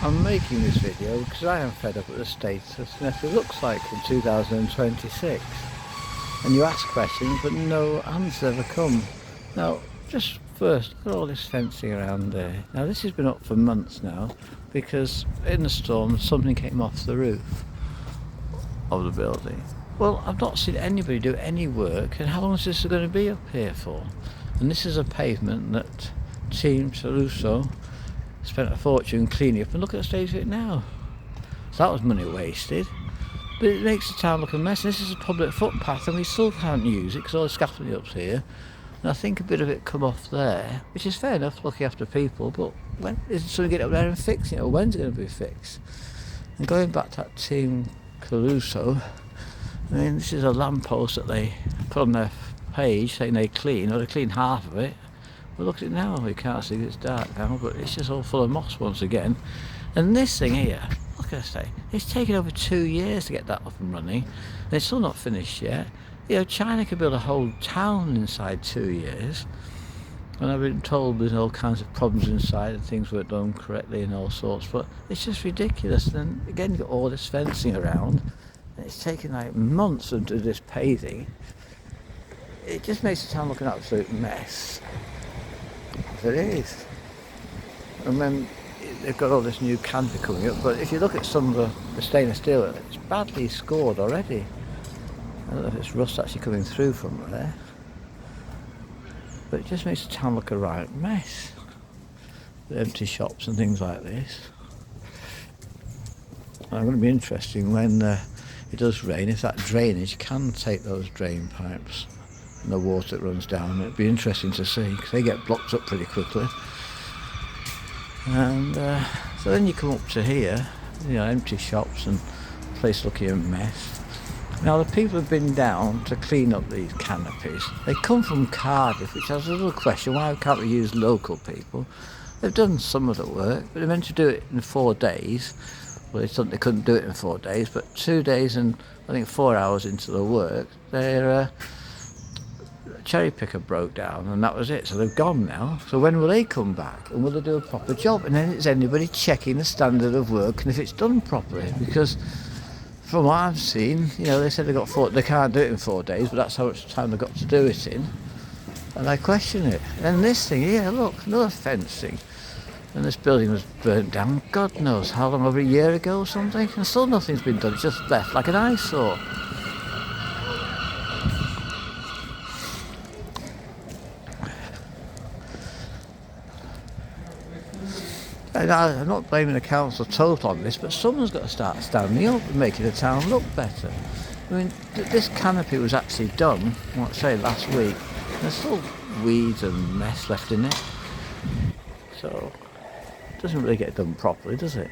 I'm making this video because I am fed up with the state of Smith. It looks like in 2026. And you ask questions but no answer ever come. Now, just first, look at all this fencing around there. Now this has been up for months now because in the storm something came off the roof of the building. Well, I've not seen anybody do any work, and how long is this going to be up here for? And this is a pavement that Team Saluso spent a fortune cleaning up, and look at the state of it now. So that was money wasted. But it makes the town look a mess. This is a public footpath and we still can't use it because all the scaffolding up's here. And I think a bit of it come off there, which is fair enough, looking after people, but when is it going to get up there and fix it, or when's it going to be fixed? And going back to that Team Caluso, I mean, this is a lamppost that they put on their page saying they clean, or they clean half of it. But look at it now, you can't see, it's dark now, but it's just all full of moss once again. And this thing here, look at this, it's taken over 2 years to get that up and running, and it's still not finished yet. You know, China could build a whole town inside 2 years, and I've been told there's all kinds of problems inside and things weren't done correctly and all sorts, but it's just ridiculous. And then again, you've got all this fencing around, and it's taken like months to do this paving. It just makes the town look an absolute mess. It is. And then they've got all this new canopy coming up, but if you look at some of the stainless steel, it's badly scored already. I don't know if it's rust actually coming through from there, but it just makes the town look a right mess. The empty shops and things like this. And it's going to be interesting when it does rain, if that drainage can take those drain pipes and the water that runs down. It'd be interesting to see, because they get blocked up pretty quickly. And so then you come up to here, you know, empty shops and the place looking a mess. Now the people have been down to clean up these canopies. They come from Cardiff, which has a little question, why can't we use local people? They've done some of the work, but they're meant to do it in 4 days. Well, they thought they couldn't do it in 4 days, but 2 days and I think 4 hours into the work, their cherry picker broke down and that was it. So they've gone now. So when will they come back? And will they do a proper job? And then is anybody checking the standard of work and if it's done properly? Because from what I've seen, you know, they said they can't do it in 4 days, but that's how much time they've got to do it in. And I question it. And this thing here, look, another fencing. And this building was burnt down, God knows how long, over a year ago or something, and still nothing's been done, it's just left like an eyesore. And I'm not blaming the council total on this, but someone's got to start standing up and making the town look better. I mean, this canopy was actually done, let's say last week, and there's still weeds and mess left in it. So, it doesn't really get done properly, does it?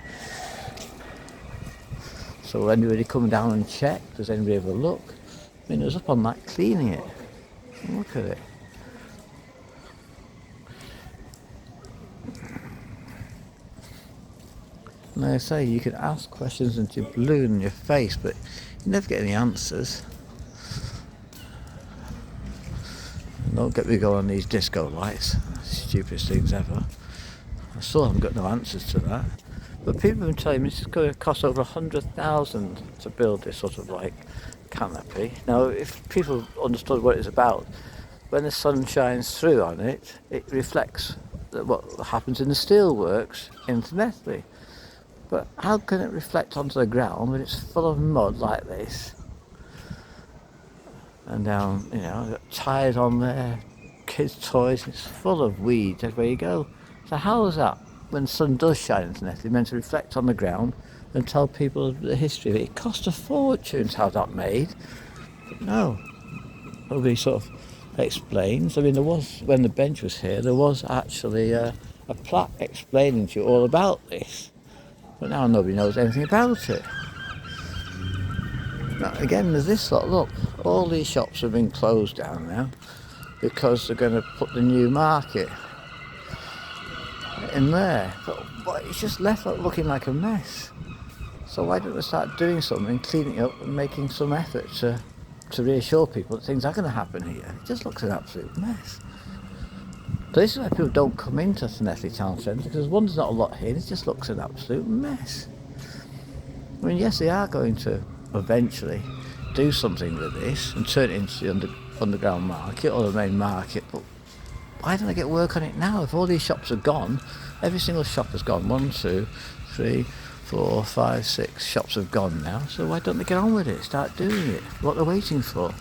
So will anybody come down and check? Does anybody ever look? I mean, it was up on that cleaning it. Look at it. And like I say, you can ask questions until you're blue in your face, but you never get any answers. And don't get me going on these disco lights. Stupidest things ever. I still haven't got no answers to that. But people have been telling me this is going to cost over 100,000 to build this sort of like canopy. Now, if people understood what it's about, when the sun shines through on it, it reflects what happens in the steelworks infinitely. But how can it reflect onto the ground when it's full of mud like this? And down, you know, got tyres on there, kids' toys, it's full of weeds everywhere you go. So how is that, when the sun does shine infinitely, meant to reflect on the ground and tell people the history of it? It cost a fortune to have that made. But no, nobody sort of explains. I mean, there was, when the bench was here, there was actually a plaque explaining to you all about this. But now nobody knows anything about it. Now again, there's this lot, look, all these shops have been closed down now because they're going to put the new market in there. But it's just left looking like a mess. So why don't they start doing something, cleaning it up and making some effort to reassure people that things are going to happen here? It just looks an absolute mess. So this is why people don't come into Llanelli town centre, because one, there's not a lot here, it just looks an absolute mess. I mean, yes, they are going to eventually do something with this and turn it into the underground market or the main market, but why don't they get work on it now? If all these shops are gone, every single shop has gone. 1, 2, 3, 4, 5, 6 shops have gone now, so why don't they get on with it, start doing it? What they're waiting for?